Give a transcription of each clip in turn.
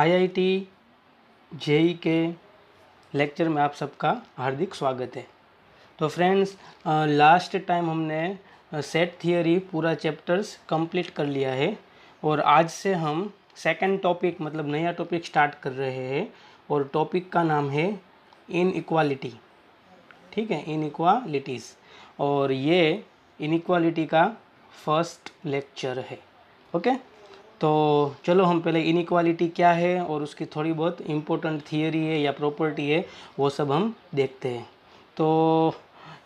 IIT JEE के lecture में आप सबका हार्दिक स्वागत है। तो फ्रेंड्स, लास्ट टाइम हमने सेट थियरी पूरा चैप्टर्स कंप्लीट कर लिया है और आज से हम सेकंड टॉपिक मतलब नया टॉपिक स्टार्ट कर रहे हैं और टॉपिक का नाम है इनइक्वालिटी। ठीक है, इनइक्वालिटीज़, और ये इनइक्वालिटी का फर्स्ट लेक्चर है। ओके, तो चलो हम पहले इनइक्वालिटी क्या है और उसकी थोड़ी बहुत इम्पोर्टेंट थियरी है या प्रॉपर्टी है वो सब हम देखते हैं। तो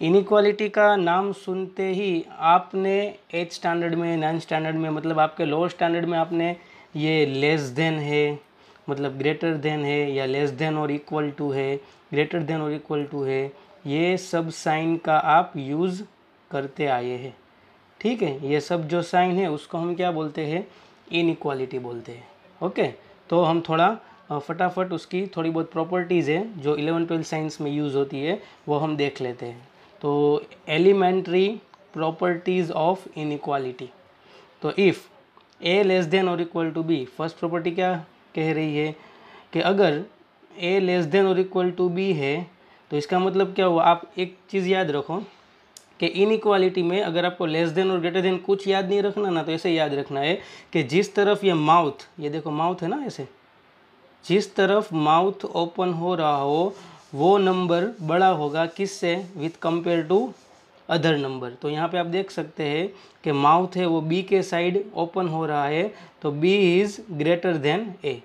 इनइक्वालिटी का नाम सुनते ही आपने 8th स्टैंडर्ड में, 9th स्टैंडर्ड में, मतलब आपके लोअर स्टैंडर्ड में आपने ये लेस देन है मतलब ग्रेटर देन है या लेस देन और इक्वल टू है, ग्रेटर देन और इक्वल टू है, ये सब साइन का आप यूज़ करते आए हैं। ठीक है, ये सब जो साइन है उसको हम क्या बोलते हैं, इनइक्वालिटी बोलते हैं। ओके, तो हम थोड़ा फटाफट उसकी थोड़ी बहुत प्रॉपर्टीज़ है जो 11th-12th साइंस में यूज़ होती है वो हम देख लेते हैं। तो एलिमेंट्री प्रॉपर्टीज़ ऑफ इनइक्वालिटी। तो इफ़ ए लेस देन और equal to B, first property क्या कह रही है कि अगर ए लेस देन और इक्वल टू बी है तो इसका मतलब क्या हुआ। आप एक चीज़ याद रखो कि इनइक्वालिटी में अगर आपको लेस देन और ग्रेटर देन कुछ याद नहीं रखना ना, तो ऐसे याद रखना है कि जिस तरफ ये माउथ, ये देखो माउथ है ना, ऐसे जिस तरफ माउथ ओपन हो रहा हो वो नंबर बड़ा होगा किससे, with compare to other number. तो यहाँ पे आप देख सकते हैं कि माउथ है वो बी के साइड ओपन हो रहा है, तो बी इज़ ग्रेटर देन ए।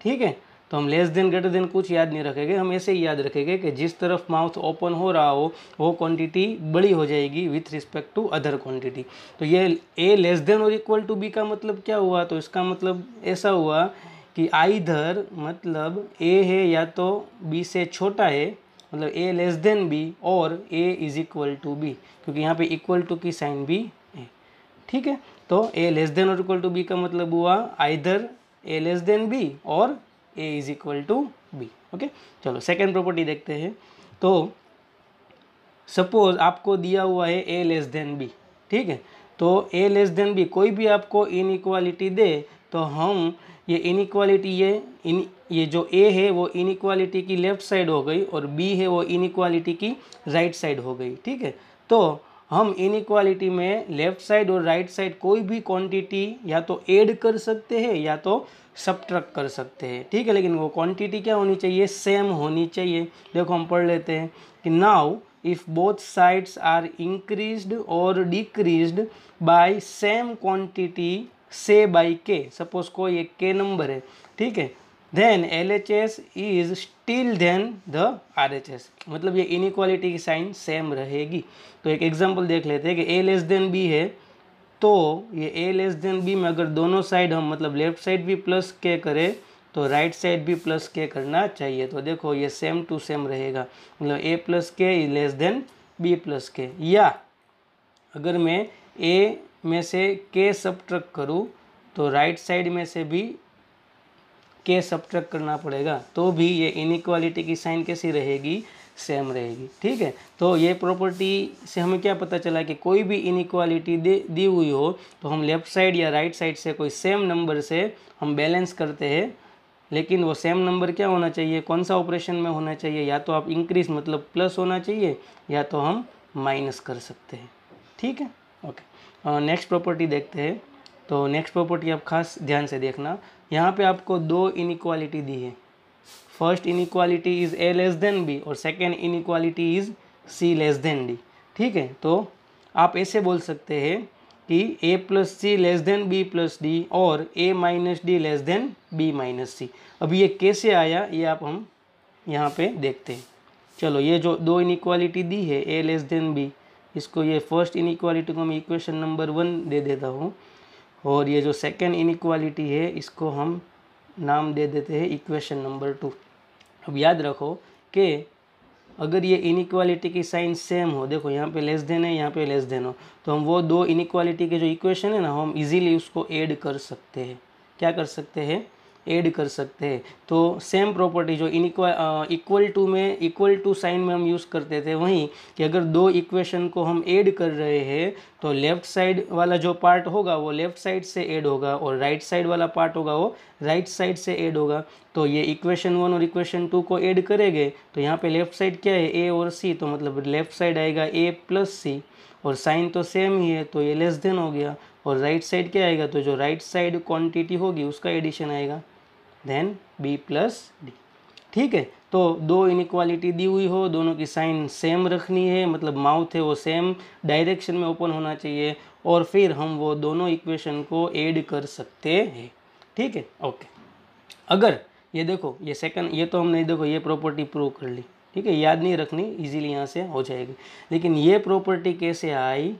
ठीक है, तो हम लेस देन ग्रेटर देन कुछ याद नहीं रखेंगे, हम ऐसे ही याद रखेंगे कि जिस तरफ माउथ ओपन हो रहा हो वो क्वांटिटी बड़ी हो जाएगी with respect to other quantity. तो ये ए लेस देन और इक्वल टू बी का मतलब क्या हुआ, तो इसका मतलब ऐसा हुआ कि आइधर मतलब ए है या तो बी से छोटा है, मतलब ए लेस देन बी, और A is equal to B, क्योंकि यहाँ पे इक्वल टू की साइन भी है। ठीक है, तो ए लेस देन और इक्वल टू बी का मतलब हुआ either A less than B और A is equal to B. Okay, चलो सेकेंड प्रॉपर्टी देखते हैं। तो सपोज आपको दिया हुआ है ए लेस देन बी। ठीक है, तो ए लेस देन बी कोई भी आपको इनइक्वालिटी दे तो हम ये इनइक्वालिटी ये जो ए है वो इनइक्वालिटी की लेफ्ट साइड हो गई और बी है वो इनइक्वालिटी की राइट साइड हो गई। ठीक है, तो हम इनइक्वालिटी में लेफ्ट साइड और राइट साइड कोई भी क्वांटिटी या तो ऐड कर सकते हैं या तो सब्ट्रैक्ट कर सकते हैं। ठीक है, लेकिन वो क्वांटिटी क्या होनी चाहिए, सेम होनी चाहिए। देखो हम पढ़ लेते हैं कि now if both sides are increased और डिक्रीज्ड बाय सेम क्वांटिटी से बाय के, सपोज कोई एक के नंबर है, ठीक है, then LHS is still then the RHS, मतलब ये इनइक्वालिटी की साइन सेम रहेगी। तो एक एग्जांपल देख लेते हैं कि a लेस देन b है, तो ये a लेस देन b में अगर दोनों साइड हम मतलब लेफ्ट साइड भी प्लस के करें तो राइट साइड भी प्लस के करना चाहिए। तो देखो ये सेम टू सेम रहेगा, मतलब a प्लस के is less than b plus के। या अगर मैं a में से k सब्ट्रैक्ट करूँ तो राइट साइड में से भी के सब्ट्रैक्ट करना पड़ेगा, तो भी ये इनइक्वालिटी की साइन कैसी रहेगी, सेम रहेगी। ठीक है, तो ये प्रॉपर्टी से हमें क्या पता चला कि कोई भी इनइक्वालिटी दी हुई हो तो हम लेफ़्ट साइड या राइट साइड से कोई सेम नंबर से हम बैलेंस करते हैं, लेकिन वो सेम नंबर क्या होना चाहिए, कौन सा ऑपरेशन में होना चाहिए, या तो आप इंक्रीज मतलब प्लस होना चाहिए या तो हम माइनस कर सकते हैं। ठीक है, ओके, नेक्स्ट प्रॉपर्टी देखते हैं। तो नेक्स्ट प्रॉपर्टी आप खास ध्यान से देखना, यहाँ पे आपको दो इनइक्वालिटी दी है। First inequality is A less than B और second inequality is C less than D. ठीक है, तो आप ऐसे बोल सकते हैं कि A plus C less than B plus D और A minus D less than B minus C. अब ये कैसे आया ये आप हम यहाँ पे देखते हैं। चलो, ये जो दो इनइक्वालिटी दी है ए लेस देन बी, इसको ये फर्स्ट इनइक्वालिटी को मैं इक्वेशन नंबर 1 दे देता हूँ और ये जो सेकेंड इनइक्वालिटी है इसको हम नाम दे देते हैं इक्वेशन नंबर 2। अब याद रखो कि अगर ये इनइक्वालिटी की साइन सेम हो, देखो यहाँ पे लेस देन है, यहाँ पे लेस देन हो, तो हम वो दो इनइक्वालिटी के जो इक्वेशन है ना हम इजीली उसको ऐड कर सकते हैं। क्या कर सकते हैं, ऐड कर सकते हैं। तो सेम प्रॉपर्टी जो इक्वल टू में इक्वल टू साइन में हम यूज़ करते थे, वहीं कि अगर दो इक्वेशन को हम ऐड कर रहे हैं तो लेफ़्ट साइड वाला जो पार्ट होगा वो लेफ़्ट साइड से ऐड होगा और राइट साइड वाला पार्ट होगा वो राइट साइड से ऐड होगा। तो ये इक्वेशन 1 और इक्वेशन 2 को ऐड करेंगे तो यहाँ पे लेफ़्ट साइड क्या है, ए और सी, तो मतलब लेफ़्ट साइड आएगा ए प्लस सी और साइन तो सेम ही है तो ये लेस देन हो गया। और राइट साइड क्या आएगा, तो जो राइट साइड क्वांटिटी होगी उसका एडिशन आएगा, देन बी प्लस डी। ठीक है, तो दो इनइक्वालिटी दी हुई हो, दोनों की साइन सेम रखनी है, मतलब माउथ है वो सेम डायरेक्शन में ओपन होना चाहिए और फिर हम वो दोनों इक्वेशन को ऐड कर सकते हैं। ठीक है, ओके। अगर ये देखो ये सेकंड, ये तो हमने देखो ये प्रॉपर्टी प्रूव कर ली, ठीक है, याद नहीं रखनी, इजीली यहाँ से हो जाएगी। लेकिन ये प्रॉपर्टी कैसे आई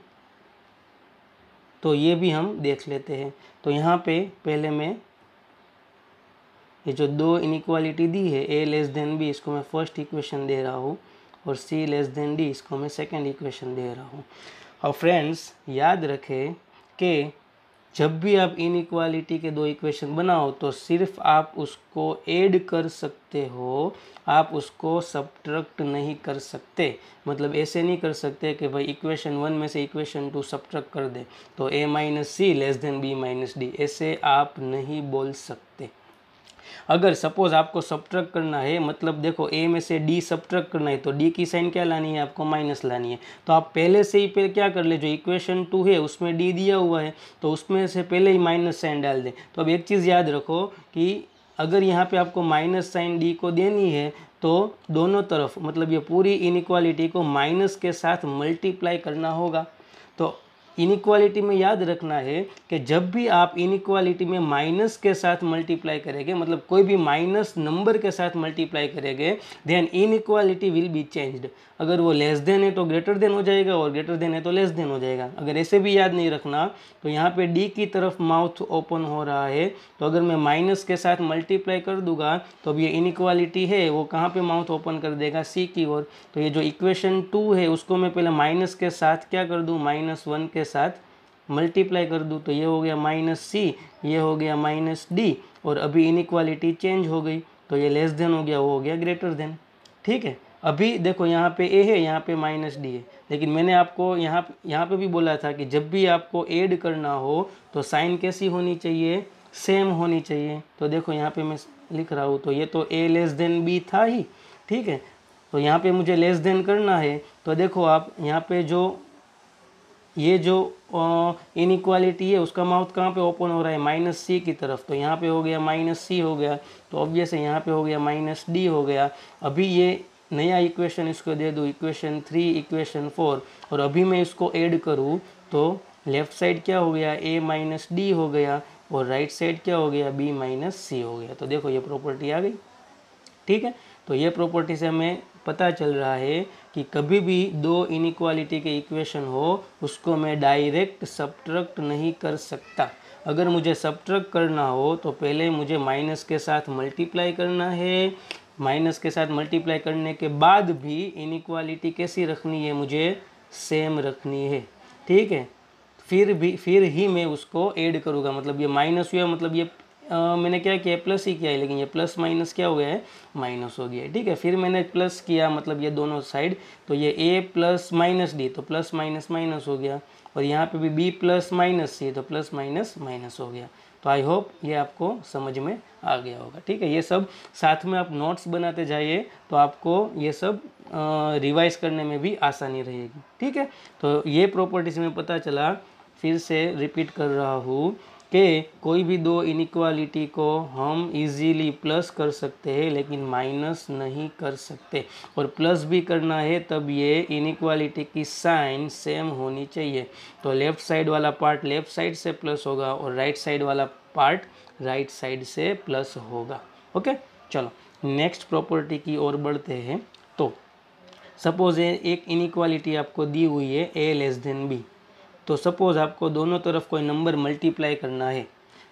तो ये भी हम देख लेते हैं। तो यहाँ पे पहले मैं ये जो दो इनइक्वालिटी दी है a लेस देन b, इसको मैं फर्स्ट इक्वेशन दे रहा हूँ और c लेस देन d, इसको मैं सेकंड इक्वेशन दे रहा हूँ। और फ्रेंड्स याद रखें कि जब भी आप इनइक्वालिटी के दो इक्वेशन बनाओ तो सिर्फ आप उसको ऐड कर सकते हो, आप उसको सब्ट्रैक्ट नहीं कर सकते। मतलब ऐसे नहीं कर सकते कि भाई इक्वेशन 1 में से इक्वेशन 2 सब्ट्रैक्ट कर दे तो a minus C less than b minus D, ऐसे आप नहीं बोल सकते। अगर सपोज आपको सब्ट्रैक्ट करना है, मतलब देखो a में से d सब्ट्रैक्ट करना है तो d की साइन क्या लानी है, आपको माइनस लानी है। तो आप पहले से ही क्या कर ले, जो इक्वेशन 2 है उसमें d दिया हुआ है तो उसमें से पहले ही माइनस साइन डाल दें। तो अब एक चीज़ याद रखो कि अगर यहाँ पे आपको माइनस साइन d को देनी है तो दोनों तरफ, मतलब ये पूरी इनइक्वालिटी को माइनस के साथ मल्टीप्लाई करना होगा। तो इनइक्वालिटी में याद रखना है कि जब भी आप इनइक्वालिटी में माइनस के साथ मल्टीप्लाई करेंगे, मतलब कोई भी माइनस नंबर के साथ मल्टीप्लाई करेंगे, then inequality will be changed. अगर वो लेस देन है तो ग्रेटर देन हो जाएगा और ग्रेटर देन है तो लेस देन हो जाएगा। अगर ऐसे भी याद नहीं रखना तो यहाँ पे डी की तरफ माउथ ओपन हो रहा है, तो अगर मैं माइनस के साथ मल्टीप्लाई कर दूंगा तो अब ये इनइक्वालिटी है वो कहाँ पे माउथ ओपन कर देगा, सी की ओर। तो ये जो इक्वेशन 2 है उसको मैं पहले माइनस के साथ क्या कर दूँ, -1 के साथ मल्टीप्लाई कर दूँ, तो ये हो गया माइनस सी, ये हो गया माइनस डी, और अभी इनइक्वालिटी चेंज हो गई तो ये लेस देन हो गया, वो हो गया ग्रेटर देन। ठीक है, अभी देखो यहाँ पे ए है, यहाँ पे माइनस डी है, लेकिन मैंने आपको यहाँ पे भी बोला था कि जब भी आपको ऐड करना हो तो साइन कैसी होनी चाहिए, सेम होनी चाहिए। तो देखो यहाँ पे मैं लिख रहा हूँ, तो ये तो ए लेस देन बी था ही, ठीक है, तो यहाँ पे मुझे लेस देन करना है। तो देखो आप यहाँ पे जो ये जो इनइक्वालिटी है उसका माउथ कहाँ पे ओपन हो रहा है, माइनस सी की तरफ, तो यहाँ पे हो गया माइनस सी हो गया, तो ऑब्वियस है यहाँ पे हो गया माइनस डी हो गया। अभी ये नया इक्वेशन इसको दे दूँ, इक्वेशन 3 इक्वेशन 4, और अभी मैं इसको ऐड करूँ तो लेफ़्ट साइड क्या हो गया, a माइनस डी हो गया, और राइट साइड क्या हो गया, b माइनस सी हो गया। तो देखो ये प्रॉपर्टी आ गई। ठीक है, तो ये प्रॉपर्टी से हमें पता चल रहा है कि कभी भी दो इनइक्वालिटी के इक्वेशन हो उसको मैं डायरेक्ट सब्ट्रैक्ट नहीं कर सकता। अगर मुझे सब्ट्रैक्ट करना हो तो पहले मुझे माइनस के साथ मल्टीप्लाई करना है, माइनस के साथ मल्टीप्लाई करने के बाद भी इनइक्वालिटी कैसी रखनी है, मुझे सेम रखनी है। ठीक है, फिर ही मैं उसको ऐड करूँगा, मतलब ये माइनस हुआ, मतलब ये मैंने क्या किया, प्लस ही किया है, लेकिन ये प्लस माइनस क्या हो गया है, माइनस हो गया है। ठीक है, फिर मैंने प्लस किया, मतलब ये दोनों साइड, तो ये a प्लस माइनस डी, तो प्लस माइनस माइनस हो गया, और यहाँ पे भी b प्लस माइनस सी, तो प्लस माइनस माइनस हो गया। तो आई होप ये आपको समझ में आ गया होगा। ठीक है, ये सब साथ में आप नोट्स बनाते जाइए तो आपको ये सब रिवाइज करने में भी आसानी रहेगी। ठीक है, तो ये प्रॉपर्टी से हमें पता चला, फिर से रिपीट कर रहा हूँ कि कोई भी दो इनइक्वालिटी को हम इजीली प्लस कर सकते हैं लेकिन माइनस नहीं कर सकते, और प्लस भी करना है तब ये इनइक्वालिटी की साइन सेम होनी चाहिए। तो लेफ़्ट साइड वाला पार्ट लेफ़्ट साइड से प्लस होगा और राइट साइड वाला पार्ट राइट साइड से प्लस होगा। ओके, चलो नेक्स्ट प्रॉपर्टी की ओर बढ़ते हैं। तो सपोज एक इनइक्वालिटी आपको दी हुई है a लेस देन b, तो सपोज़ आपको दोनों तरफ कोई नंबर मल्टीप्लाई करना है,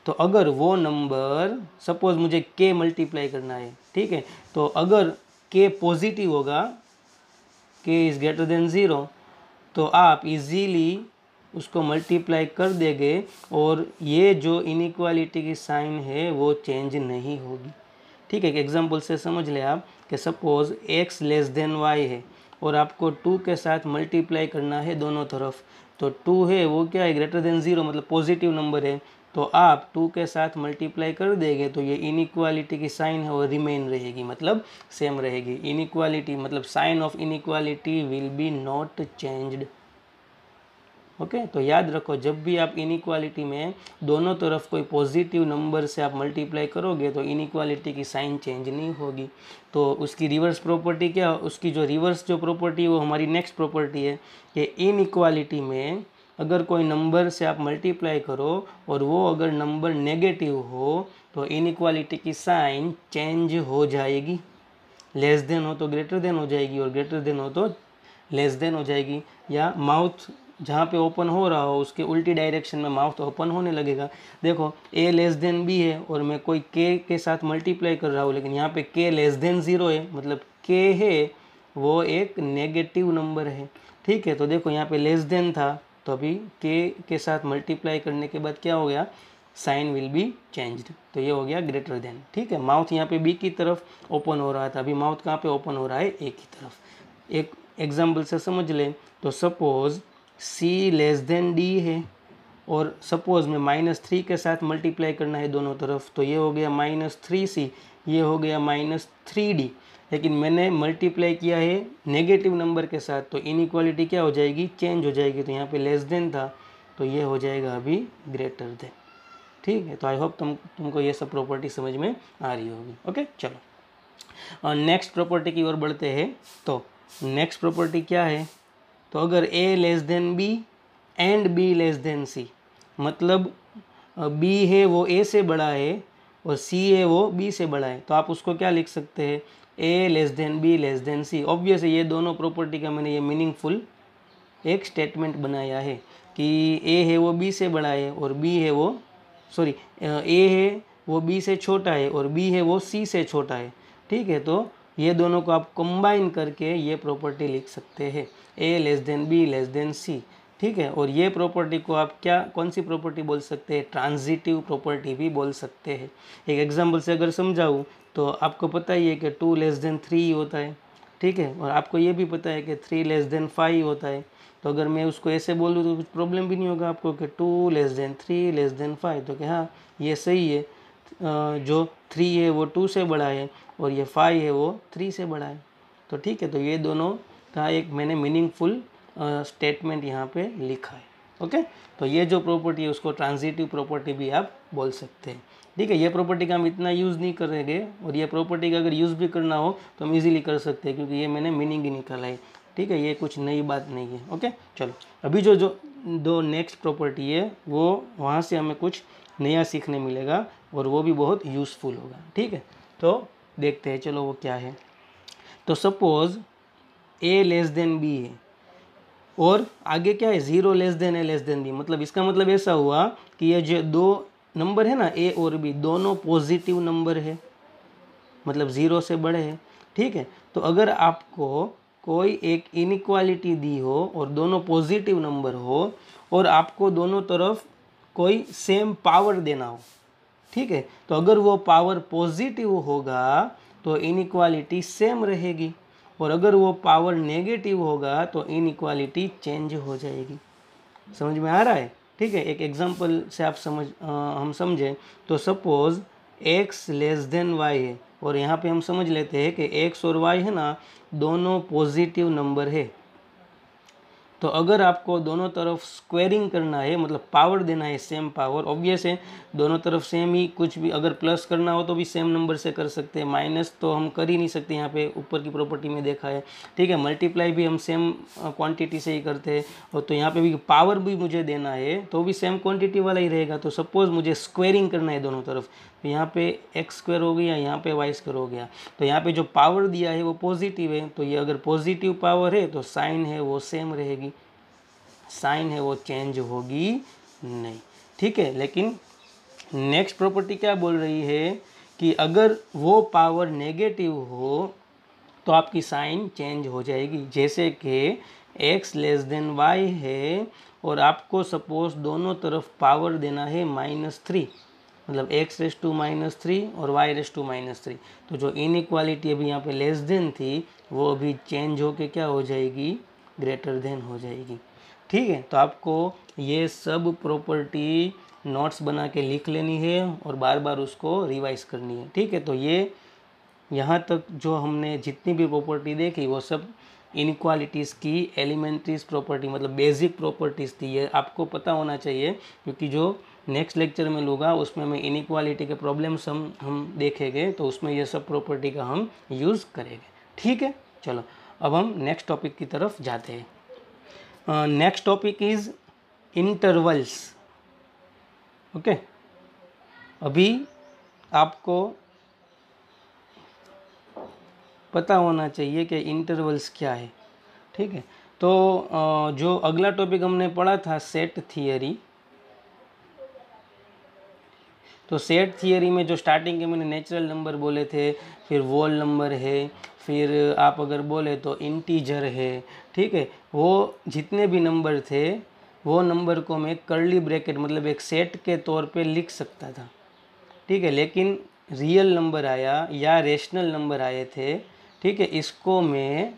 तो अगर वो नंबर, सपोज़ मुझे k मल्टीप्लाई करना है, ठीक है, तो अगर k पॉजिटिव होगा, k इज़ ग्रेटर देन 0, तो आप इजीली उसको मल्टीप्लाई कर देंगे और ये जो इनइक्वालिटी की साइन है वो चेंज नहीं होगी। ठीक है, एक एग्जांपल से समझ ले आप कि suppose x less than y है और आपको 2 के साथ मल्टीप्लाई करना है दोनों तरफ। तो 2 है वो क्या है, ग्रेटर देन 0 मतलब पॉजिटिव नंबर है। तो आप 2 के साथ मल्टीप्लाई कर देंगे तो ये इनइक्वालिटी की साइन है वो रिमेन रहेगी, मतलब सेम रहेगी। इनइक्वालिटी मतलब sign of inequality will be not changed. Okay, तो याद रखो जब भी आप इनइक्वालिटी में दोनों तरफ कोई पॉजिटिव नंबर से आप मल्टीप्लाई करोगे तो इनइक्वालिटी की साइन चेंज नहीं होगी। तो उसकी रिवर्स प्रॉपर्टी क्या, उसकी जो रिवर्स जो प्रॉपर्टी है वो हमारी नेक्स्ट प्रॉपर्टी है कि इनइक्वालिटी में अगर कोई नंबर से आप मल्टीप्लाई करो और वो अगर नंबर नेगेटिव हो तो इनइक्वालिटी की साइन चेंज हो जाएगी। लेस देन हो तो ग्रेटर देन हो जाएगी और ग्रेटर देन हो तो लेस देन हो जाएगी। या माउथ जहाँ पे ओपन हो रहा हो उसके उल्टी डायरेक्शन में माउथ ओपन होने लगेगा। देखो a लेस देन b है और मैं कोई k के साथ मल्टीप्लाई कर रहा हूँ, लेकिन यहाँ पे k लेस देन 0 है, मतलब k है वो एक नेगेटिव नंबर है। ठीक है, तो देखो यहाँ पे लेस देन था तो अभी k के साथ मल्टीप्लाई करने के बाद क्या हो गया, साइन विल बी चेंज्ड, तो ये हो गया ग्रेटर देन। ठीक है, माउथ यहाँ पे b की तरफ ओपन हो रहा था, अभी माउथ कहाँ पे ओपन हो रहा है, a की तरफ। एक एग्जाम्पल से समझ लें तो suppose c less than d है और सपोज में -3 के साथ मल्टीप्लाई करना है दोनों तरफ, तो ये हो गया -3c, ये हो गया -3d। लेकिन मैंने मल्टीप्लाई किया है नेगेटिव नंबर के साथ तो इनइक्वालिटी क्या हो जाएगी, चेंज हो जाएगी। तो यहाँ पे लेस देन था तो ये हो जाएगा अभी ग्रेटर देन। ठीक है, तो आई होप तुमको ये सब प्रॉपर्टी समझ में आ रही होगी। ओके, चलो नेक्स्ट प्रॉपर्टी की ओर बढ़ते हैं। तो नेक्स्ट प्रॉपर्टी क्या है, तो अगर a less than b and b less than c, मतलब b है वो a से बड़ा है और c है वो b से बड़ा है, तो आप उसको क्या लिख सकते हैं, a less than b less than c। Obvious है ये दोनों प्रॉपर्टी का मैंने ये मीनिंगफुल एक स्टेटमेंट बनाया है कि a है वो b से बड़ा है और b है वो a है वो b से छोटा है और b है वो c से छोटा है। ठीक है, तो ये दोनों को आप कंबाइन करके ये प्रॉपर्टी लिख सकते हैं, a less than b less than c। ठीक है, और ये प्रॉपर्टी को आप क्या, कौन सी प्रॉपर्टी बोल सकते हैं, ट्रांजिटिव प्रॉपर्टी भी बोल सकते हैं। एक एग्जांपल से अगर समझाऊँ तो आपको पता ही है कि 2 लेस देन 3 होता है। ठीक है, और आपको ये भी पता है कि 3 लेस देन 5 होता है। तो अगर मैं उसको ऐसे बोल दूँ तो कुछ प्रॉब्लम भी नहीं होगा आपको कि 2 लेस देन 3 लेस देन 5, तो कि हाँ ये सही है, जो 3 है वो 2 से बड़ा है और ये 5 है वो 3 से बड़ा है। तो ठीक है, तो ये दोनों का एक मैंने मीनिंगफुल स्टेटमेंट यहाँ पे लिखा है। ओके, तो ये जो प्रॉपर्टी है उसको ट्रांजिटिव प्रॉपर्टी भी आप बोल सकते हैं। ठीक है, ये प्रॉपर्टी का हम इतना यूज़ नहीं करेंगे और ये प्रॉपर्टी का अगर यूज़ भी करना हो तो हम इजीली कर सकते हैं क्योंकि ये मैंने मीनिंग ही निकाला है। ठीक है, ये कुछ नई बात नहीं है। ओके, चलो अभी जो दो नेक्स्ट प्रॉपर्टी है वो वहाँ से हमें कुछ नया सीखने मिलेगा और वो भी बहुत यूज़फुल होगा। ठीक है, तो देखते हैं चलो वो क्या है। तो suppose a less than b है और आगे क्या है, 0 less than a less than b, मतलब इसका मतलब ऐसा हुआ कि ये जो दो नंबर है ना a और b दोनों पॉजिटिव नंबर है, मतलब 0 से बड़े हैं। ठीक है, तो अगर आपको कोई एक इनइक्वालिटी दी हो और दोनों पॉजिटिव नंबर हो और आपको दोनों तरफ कोई सेम पावर देना हो, ठीक है, तो अगर वो पावर पॉजिटिव होगा तो इनइक्वालिटी सेम रहेगी और अगर वो पावर नेगेटिव होगा तो इनइक्वालिटी चेंज हो जाएगी। समझ में आ रहा है? ठीक है, एक एग्जांपल से आप हम समझें तो suppose x less than y है और यहाँ पे हम समझ लेते हैं कि x और y है ना दोनों पॉजिटिव नंबर है। तो अगर आपको दोनों तरफ स्क्वेयरिंग करना है, मतलब पावर देना है, सेम पावर, ऑब्वियस है दोनों तरफ सेम ही, कुछ भी अगर प्लस करना हो तो भी सेम नंबर से कर सकते हैं, माइनस तो हम कर ही नहीं सकते, यहाँ पे ऊपर की प्रॉपर्टी में देखा है। ठीक है, मल्टीप्लाई भी हम सेम क्वांटिटी से ही करते हैं और तो यहाँ पे भी पावर भी मुझे देना है तो भी सेम क्वांटिटी वाला ही रहेगा। तो सपोज मुझे स्क्वेयरिंग करना है दोनों तरफ, तो यहाँ पे एक्स स्क्वायर हो गया, यहाँ पे वाई स्क्वायर हो गया, तो यहाँ पे जो पावर दिया है वो पॉजिटिव है, तो ये अगर पॉजिटिव पावर है तो साइन है वो सेम रहेगी, साइन है वो चेंज होगी नहीं। ठीक है, लेकिन नेक्स्ट प्रॉपर्टी क्या बोल रही है कि अगर वो पावर नेगेटिव हो तो आपकी साइन चेंज हो जाएगी। जैसे कि x लेस देन वाई है और आपको सपोज दोनों तरफ पावर देना है -3, मतलब x रेस टू -3 और y रेस टू -3। तो जो इनइक्वालिटी अभी यहाँ पे लेस देन थी वो अभी चेंज होके क्या हो जाएगी, ग्रेटर देन हो जाएगी। ठीक है, तो आपको ये सब प्रॉपर्टी नोट्स बना के लिख लेनी है और बार बार उसको रिवाइज करनी है। ठीक है, तो ये यहाँ तक जो हमने जितनी भी प्रॉपर्टी देखी वो सब इनइक्वालिटीज़ की एलिमेंट्रीज प्रॉपर्टी, मतलब बेसिक प्रॉपर्टीज़ थी। ये आपको पता होना चाहिए, क्योंकि जो नेक्स्ट लेक्चर में लूँगा उसमें मैं इनइक्वालिटी के प्रॉब्लम्स हम देखेंगे, तो उसमें ये सब प्रॉपर्टी का हम यूज़ करेंगे। ठीक है, चलो अब हम नेक्स्ट टॉपिक की तरफ जाते हैं। Next topic is intervals. Okay, अभी आपको पता होना चाहिए कि इंटरवल्स क्या है। ठीक है, तो जो अगला टॉपिक हमने पढ़ा था सेट थियरी, तो सेट थियरी में जो स्टार्टिंग के मैंने नेचुरल नंबर बोले थे, फिर वोल नंबर है, फिर आप अगर बोले तो इंटीजर है। ठीक है, वो जितने भी नंबर थे वो नंबर को मैं कर्ली ब्रैकेट मतलब एक सेट के तौर पे लिख सकता था। ठीक है, लेकिन रियल नंबर आया या रेशनल नंबर आए थे, ठीक है, इसको मैं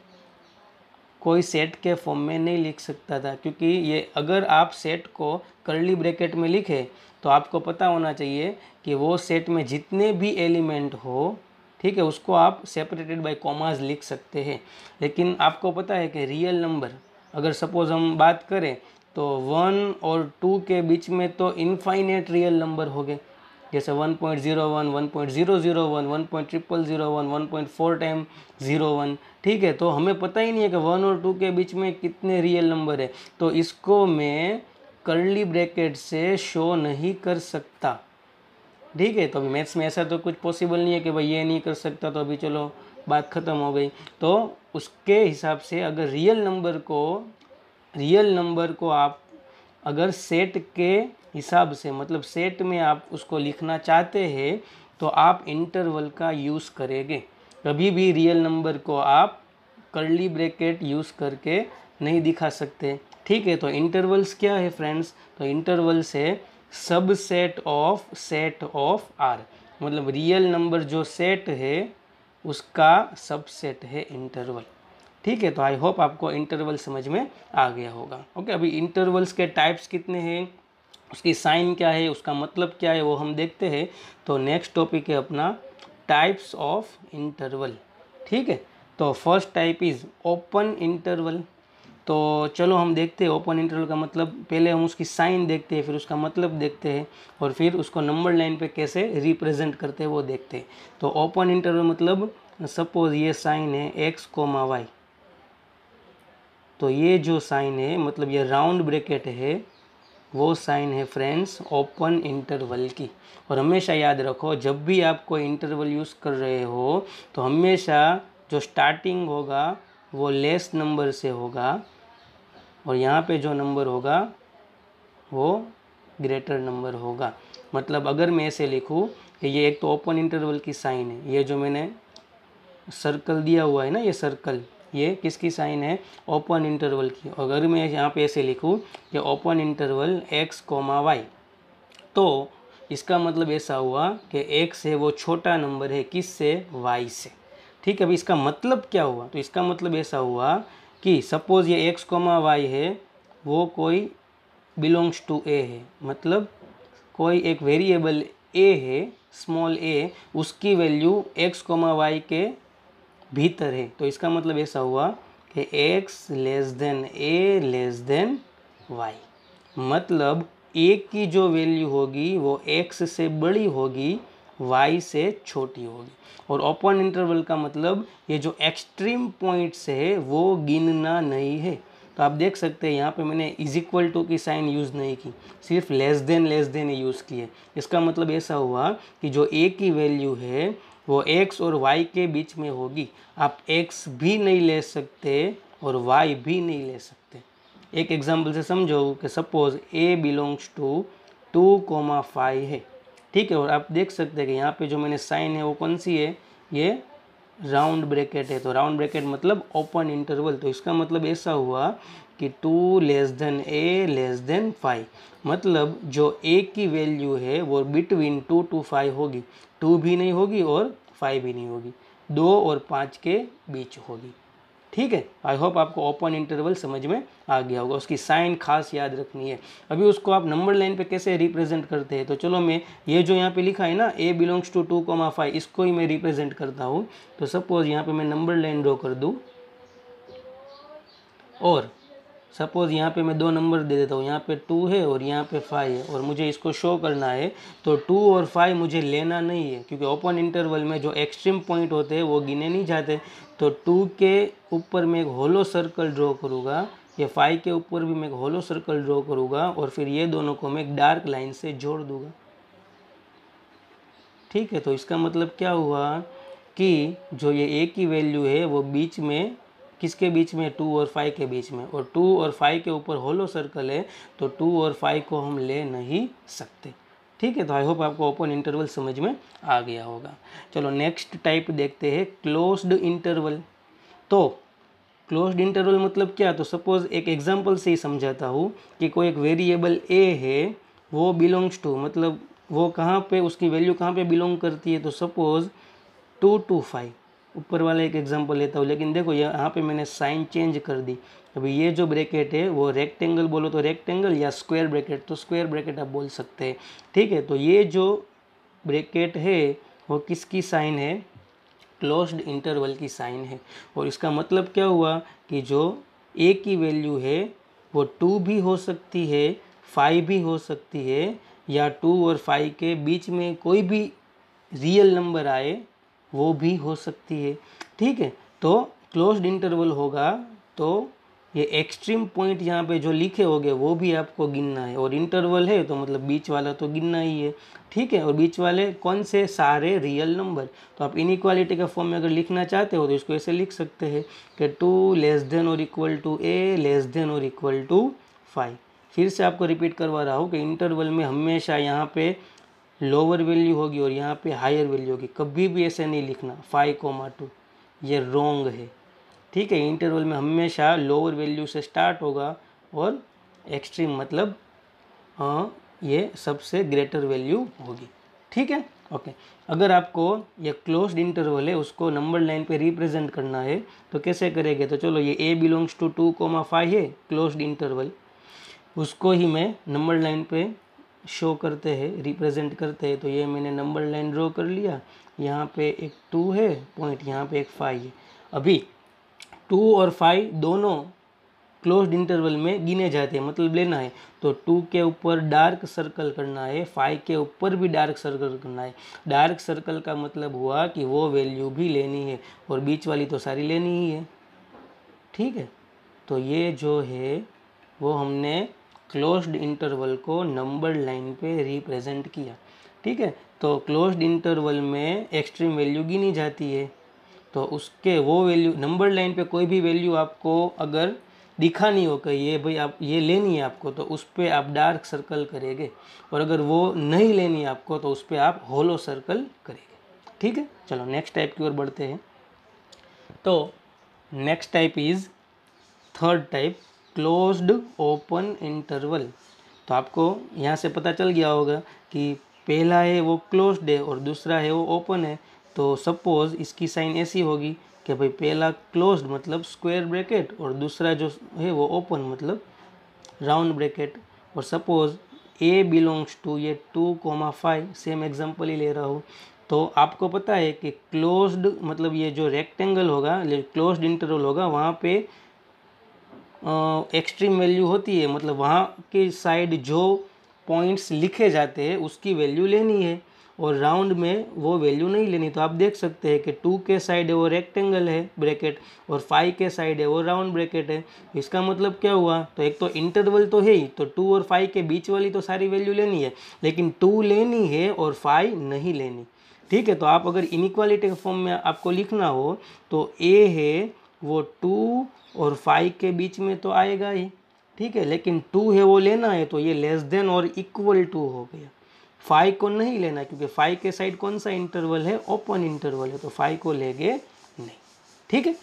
कोई सेट के फॉर्म में नहीं लिख सकता था, क्योंकि ये अगर आप सेट को कर्ली ब्रैकेट में लिखे तो आपको पता होना चाहिए कि वो सेट में जितने भी एलिमेंट हो, ठीक है, उसको आप सेपरेटेड बाय कॉमाज लिख सकते हैं। लेकिन आपको पता है कि रियल नंबर अगर सपोज हम बात करें तो 1 और 2 के बीच में तो इनफाइनेट रियल नंबर हो गए, जैसे 1.01, 1.001, 1.0001, 1.4 टाइम 01। ठीक है, तो हमें पता ही नहीं है कि 1 और 2 के बीच में कितने रियल नंबर है, तो इसको मैं कर्ली ब्रैकेट से शो नहीं कर सकता। ठीक है, तो अभी मैथ्स में ऐसा तो कुछ पॉसिबल नहीं है कि भाई ये नहीं कर सकता, तो अभी चलो बात ख़त्म हो गई। तो उसके हिसाब से अगर रियल नंबर को आप अगर सेट के हिसाब से, मतलब सेट में आप उसको लिखना चाहते हैं, तो आप इंटरवल का यूज़ करेंगे। कभी भी रियल नंबर को आप कर्ली ब्रैकेट यूज़ करके नहीं दिखा सकते। ठीक है, तो इंटरवल्स क्या है फ्रेंड्स, तो इंटरवल्स है subset of set of R, मतलब रियल नंबर जो सेट है उसका सबसेट है इंटरवल। ठीक है, तो आई होप आपको इंटरवल समझ में आ गया होगा। ओके, अभी इंटरवल्स के टाइप्स कितने हैं, उसकी साइन क्या है, उसका मतलब क्या है, वो हम देखते हैं। तो नेक्स्ट टॉपिक है अपना टाइप्स ऑफ इंटरवल। ठीक है, तो first type is open interval. तो चलो हम देखते हैं ओपन इंटरवल का मतलब, पहले हम उसकी साइन देखते हैं, फिर उसका मतलब देखते हैं, और फिर उसको नंबर लाइन पे कैसे रिप्रेजेंट करते हैं वो देखते हैं। तो ओपन इंटरवल मतलब सपोज ये साइन है x, y, तो ये जो साइन है मतलब ये राउंड ब्रैकेट है, वो साइन है फ्रेंड्स ओपन इंटरवल की। और हमेशा याद रखो जब भी आप कोई इंटरवल यूज़ कर रहे हो तो हमेशा जो स्टार्टिंग होगा वो लेस नंबर से होगा, और यहाँ पे जो नंबर होगा वो ग्रेटर नंबर होगा। मतलब अगर मैं ऐसे लिखूँ कि ये एक तो ओपन इंटरवल की साइन है, ये जो मैंने सर्कल दिया हुआ है ना, ये सर्कल, ये किसकी साइन है, ओपन इंटरवल की। अगर मैं यहाँ पे ऐसे लिखूँ कि ओपन इंटरवल x, y, तो इसका मतलब ऐसा हुआ कि x है वो छोटा नंबर है किससे, y से। ठीक है, अभी इसका मतलब क्या हुआ, तो इसका मतलब ऐसा हुआ कि सपोज़ ये x, y है वो कोई बिलोंग्स टू a है, मतलब कोई एक वेरिएबल a है, स्मॉल a, उसकी वैल्यू x, y के भीतर है। तो इसका मतलब ऐसा हुआ कि x less than a less then y, मतलब a की जो वैल्यू होगी वो x से बड़ी होगी, y से छोटी होगी। और ओपन इंटरवल का मतलब ये जो एक्सट्रीम पॉइंट्स है वो गिनना नहीं है। तो आप देख सकते हैं यहाँ पे मैंने इज इक्वल टू की साइन यूज़ नहीं की, सिर्फ लेस देन यूज़ की है। इसका मतलब ऐसा हुआ कि जो a की वैल्यू है वो x और y के बीच में होगी। आप x भी नहीं ले सकते और y भी नहीं ले सकते। एक एग्जांपल से समझो कि सपोज a बिलोंग्स टू 2,5 है। ठीक है, और आप देख सकते हैं कि यहाँ पे जो मैंने साइन है वो कौन सी है, ये राउंड ब्रैकेट है, तो राउंड ब्रैकेट मतलब ओपन इंटरवल। तो इसका मतलब ऐसा हुआ कि 2 less then a less then 5, मतलब जो a की वैल्यू है वो बिटवीन 2 to 5 होगी, 2 भी नहीं होगी और 5 भी नहीं होगी, 2 और 5 के बीच होगी। ठीक है, आई होप आपको ओपन इंटरवल समझ में आ गया होगा। उसकी साइन खास याद रखनी है। अभी उसको आप नंबर लाइन पे कैसे रिप्रेजेंट करते हैं, तो चलो मैं ये जो यहाँ पे लिखा है ना a बिलोंग्स टू 2,5, इसको ही मैं रिप्रेजेंट करता हूँ। तो सपोज यहाँ पे मैं नंबर लाइन ड्रॉ कर दूँ और सपोज यहाँ पे मैं 2 नंबर दे देता हूँ, यहाँ पे 2 है और यहाँ पे 5 है और मुझे इसको शो करना है। तो 2 और 5 मुझे लेना नहीं है, क्योंकि ओपन इंटरवल में जो एक्सट्रीम पॉइंट होते हैं वो गिने नहीं जाते। तो 2 के ऊपर मैं एक होलो सर्कल ड्रॉ करूँगा, या 5 के ऊपर भी मैं एक होलो सर्कल ड्रॉ करूँगा और फिर ये दोनों को मैं एक डार्क लाइन से जोड़ दूँगा। ठीक है, तो इसका मतलब क्या हुआ कि जो ये a की वैल्यू है वो बीच में, किसके बीच में, 2 और 5 के बीच में, और 2 और 5 के ऊपर होलो सर्कल है, तो 2 और 5 को हम ले नहीं सकते। ठीक है, तो आई होप आपको ओपन इंटरवल समझ में आ गया होगा। चलो नेक्स्ट टाइप देखते हैं, क्लोज्ड इंटरवल। तो क्लोज्ड इंटरवल मतलब क्या, तो सपोज एक एग्जांपल से ही समझाता हूँ कि कोई एक वेरिएबल a है, वो बिलोंग्स टू, मतलब वो कहाँ पे, उसकी वैल्यू कहाँ पे बिलोंग करती है। तो सपोज 2 to 5, ऊपर वाला एक एग्जांपल लेता हूँ, लेकिन देखो यहाँ पे मैंने साइन चेंज कर दी। अभी ये जो ब्रैकेट है वो रेक्टेंगल बोलो तो रेक्टेंगल, या स्क्वायर ब्रैकेट तो स्क्वायर ब्रैकेट आप बोल सकते हैं। ठीक है, तो ये जो ब्रैकेट है वो किसकी साइन है, क्लोज्ड इंटरवल की साइन है। और इसका मतलब क्या हुआ कि जो a की वैल्यू है वो 2 भी हो सकती है, 5 भी हो सकती है, या 2 और 5 के बीच में कोई भी रियल नंबर आए वो भी हो सकती है। ठीक है, तो क्लोज्ड इंटरवल होगा तो ये एक्सट्रीम पॉइंट यहाँ पे जो लिखे होंगे वो भी आपको गिनना है, और इंटरवल है तो मतलब बीच वाला तो गिनना ही है। ठीक है, और बीच वाले कौन से, सारे रियल नंबर। तो आप इनइक्वालिटी का फॉर्म में अगर लिखना चाहते हो तो इसको ऐसे लिख सकते हैं कि 2 लेस देन और equal to a less than और इक्वल टू 5। फिर से आपको रिपीट करवा रहा हूँ कि इंटरवल में हमेशा यहाँ पे लोअर वैल्यू होगी और यहाँ पे हायर वैल्यू होगी, कभी भी ऐसे नहीं लिखना 5,2, ये रॉन्ग है। ठीक है, इंटरवल में हमेशा लोअर वैल्यू से स्टार्ट होगा और एक्सट्रीम मतलब ये सबसे ग्रेटर वैल्यू होगी। ठीक है, ओके। अगर आपको ये क्लोज्ड इंटरवल है उसको नंबर लाइन पे रिप्रेजेंट करना है तो कैसे करेंगे, तो चलो ये a बिलोंग्स टू 2,5 है क्लोज्ड इंटरवल, उसको ही मैं नंबर लाइन पे शो करते हैं, रिप्रेजेंट करते हैं। तो ये मैंने नंबर लाइन ड्रॉ कर लिया, यहाँ पे एक 2 है पॉइंट, यहाँ पे एक 5 है। अभी 2 और 5 दोनों क्लोज्ड इंटरवल में गिने जाते हैं, मतलब लेना है तो 2 के ऊपर डार्क सर्कल करना है, 5 के ऊपर भी डार्क सर्कल करना है। डार्क सर्कल का मतलब हुआ कि वो वैल्यू भी लेनी है और बीच वाली तो सारी लेनी ही है। ठीक है, तो ये जो है वो हमने क्लोज्ड इंटरवल को नंबर लाइन पे रिप्रेजेंट किया। ठीक है, तो क्लोज्ड इंटरवल में एक्सट्रीम वैल्यू गिनी जाती है, तो उसके वो वैल्यू नंबर लाइन पे कोई भी वैल्यू आपको अगर दिखा नहीं हो कि ये भाई आप ये लेनी है आपको, तो उस पर आप डार्क सर्कल करेंगे, और अगर वो नहीं लेनी है आपको तो उस पर आप होलो सर्कल करेंगे। ठीक है, चलो नेक्स्ट टाइप की ओर बढ़ते हैं। तो next type is third type, closed open interval. तो आपको यहाँ से पता चल गया होगा कि पहला है वो क्लोज्ड है और दूसरा है वो ओपन है। तो सपोज इसकी साइन ऐसी होगी कि भाई पहला क्लोज्ड मतलब स्क्वायर ब्रैकेट और दूसरा जो है वो ओपन मतलब राउंड ब्रैकेट। और सपोज a बिलोंग्स टू ये 2,5, सेम एग्जांपल ही ले रहा हूँ। तो आपको पता है कि क्लोज्ड मतलब ये जो रेक्टेंगल होगा, क्लोज्ड इंटरवल होगा, वहाँ पे एक्सट्रीम वैल्यू होती है, मतलब वहाँ के साइड जो पॉइंट्स लिखे जाते हैं उसकी वैल्यू लेनी है, और राउंड में वो वैल्यू नहीं लेनी। तो आप देख सकते हैं कि 2 के साइड है वो रेक्टेंगल है ब्रैकेट और 5 के साइड है वो राउंड ब्रैकेट है। इसका मतलब क्या हुआ, तो एक तो इंटरवल तो है ही, तो 2 और 5 के बीच वाली तो सारी वैल्यू लेनी है, लेकिन 2 लेनी है और 5 नहीं लेनी। ठीक है, तो आप अगर इनइक्वालिटी के फॉर्म में आपको लिखना हो तो a है वो 2 और 5 के बीच में तो आएगा ही। ठीक है, लेकिन 2 है वो लेना है, तो ये लेस देन और इक्वल टू हो गया। 5 को नहीं लेना क्योंकि 5 के साइड कौन सा इंटरवल है, ओपन इंटरवल है, तो 5 को लेंगे ठीक है।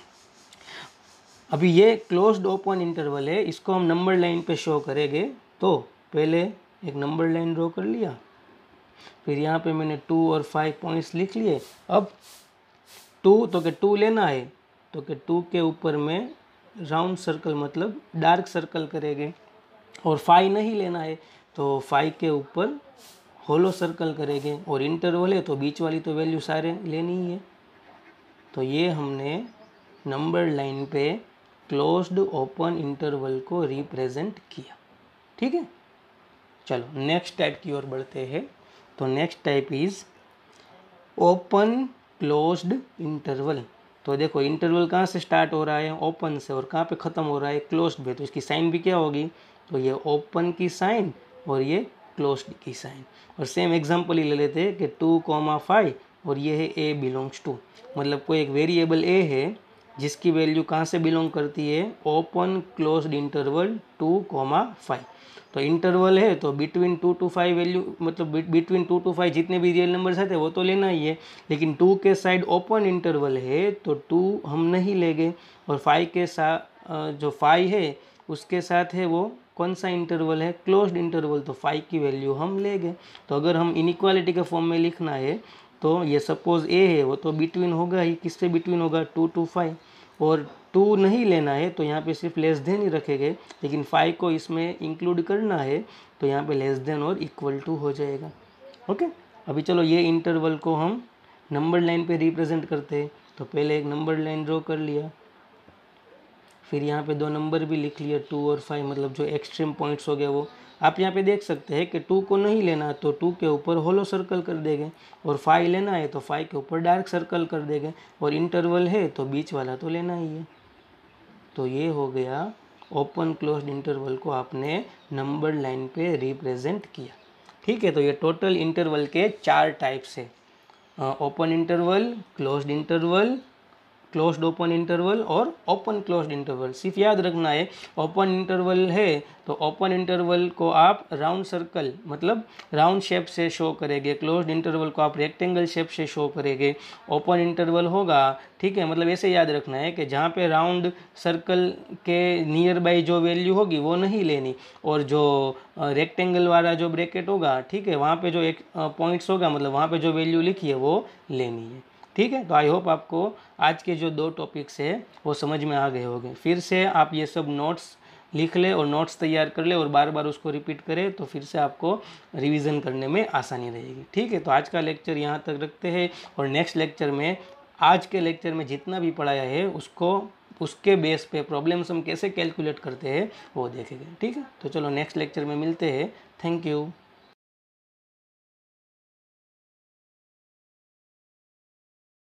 अभी ये क्लोज्ड ओपन इंटरवल है, इसको हम नंबर लाइन पे शो करेंगे। तो पहले एक नंबर लाइन ड्रॉ कर लिया, फिर यहाँ पे मैंने 2 और 5 पॉइंट्स लिख लिए। अब 2 तो के 2 लेना है, तो के 2 के ऊपर में राउंड सर्कल मतलब डार्क सर्कल करेंगे, और 5 नहीं लेना है तो 5 के ऊपर होलो सर्कल करेंगे, और इंटरवल है तो बीच वाली तो वैल्यू सारे लेनी ही है। तो ये हमने नंबर लाइन पे क्लोज्ड ओपन इंटरवल को रिप्रेजेंट किया। ठीक है, चलो नेक्स्ट टाइप की ओर बढ़ते हैं। तो next type is open closed interval. तो देखो इंटरवल कहाँ से स्टार्ट हो रहा है, ओपन से, और कहाँ पे ख़त्म हो रहा है, क्लोज्ड पे। तो इसकी साइन भी क्या होगी, तो ये ओपन की साइन और ये क्लोज्ड की साइन। और सेम एग्जांपल ही ले लेते हैं कि 2,5 और ये है a बिलोंग्स टू, मतलब कोई एक वेरिएबल a है जिसकी वैल्यू कहाँ से बिलोंग करती है, ओपन क्लोज्ड इंटरवल 2,5। तो इंटरवल है तो बिटवीन 2 to 5 वैल्यू, मतलब बिटवीन 2 to 5 जितने भी रियल नंबर्स आते हैं वो तो लेना ही है, लेकिन 2 के साइड ओपन इंटरवल है तो 2 हम नहीं लेंगे, और 5 के साथ जो 5 है उसके साथ है वो कौन सा इंटरवल है, क्लोज्ड इंटरवल, तो 5 की वैल्यू हम लेंगे। तो अगर हम इनइक्वालिटी के फॉर्म में लिखना है तो ये सपोज a है, वो तो बिटवीन होगा ही, किससे बिटवीन होगा, 2 to 5, और 2 नहीं लेना है तो यहाँ पे सिर्फ लेस देन ही रखेंगे, लेकिन 5 को इसमें इंक्लूड करना है तो यहाँ पे लेस देन और इक्वल टू हो जाएगा। ओके, अभी चलो ये इंटरवल को हम नंबर लाइन पे रिप्रेजेंट करते हैं। तो पहले एक नंबर लाइन ड्रॉ कर लिया, फिर यहाँ पे 2 नंबर भी लिख लिया 2 और 5, मतलब जो एक्सट्रीम पॉइंट्स हो गए वो। आप यहाँ पे देख सकते हैं कि 2 को नहीं लेना तो 2 के ऊपर होलो सर्कल कर देंगे, और 5 लेना है तो 5 के ऊपर डार्क सर्कल कर देंगे, और इंटरवल है तो बीच वाला तो लेना ही है। तो ये हो गया ओपन क्लोज्ड इंटरवल को आपने नंबर लाइन पे रिप्रेजेंट किया। ठीक है, तो ये टोटल इंटरवल के 4 टाइप्स है, open interval, closed interval, closed open interval और ओपन क्लोज्ड इंटरवल। सिर्फ याद रखना है, ओपन इंटरवल है तो ओपन इंटरवल को आप राउंड सर्कल मतलब राउंड शेप से शो करेंगे, क्लोज्ड इंटरवल को आप रेक्टेंगल शेप से शो करेंगे। ओपन इंटरवल होगा, ठीक है, मतलब ऐसे याद रखना है कि जहाँ पे राउंड सर्कल के नियर बाई जो वैल्यू होगी वो नहीं लेनी, और जो रेक्टेंगल वाला जो ब्रैकेट होगा, ठीक है, वहाँ पे जो एक पॉइंट्स होगा मतलब वहाँ पे जो वैल्यू लिखी है वो लेनी है। ठीक है, तो आई होप आपको आज के जो 2 टॉपिक्स है वो समझ में आ गए होंगे। फिर से आप ये सब नोट्स लिख ले और नोट्स तैयार कर ले और बार बार उसको रिपीट करें, तो फिर से आपको रिवीजन करने में आसानी रहेगी। ठीक है, तो आज का लेक्चर यहाँ तक रखते हैं, और नेक्स्ट लेक्चर में आज के लेक्चर में जितना भी पढ़ाया है उसको उसके बेस पे प्रॉब्लम्स हम कैसे कैलकुलेट करते हैं वो देखेंगे। ठीक है, तो चलो नेक्स्ट लेक्चर में मिलते हैं। Thank you.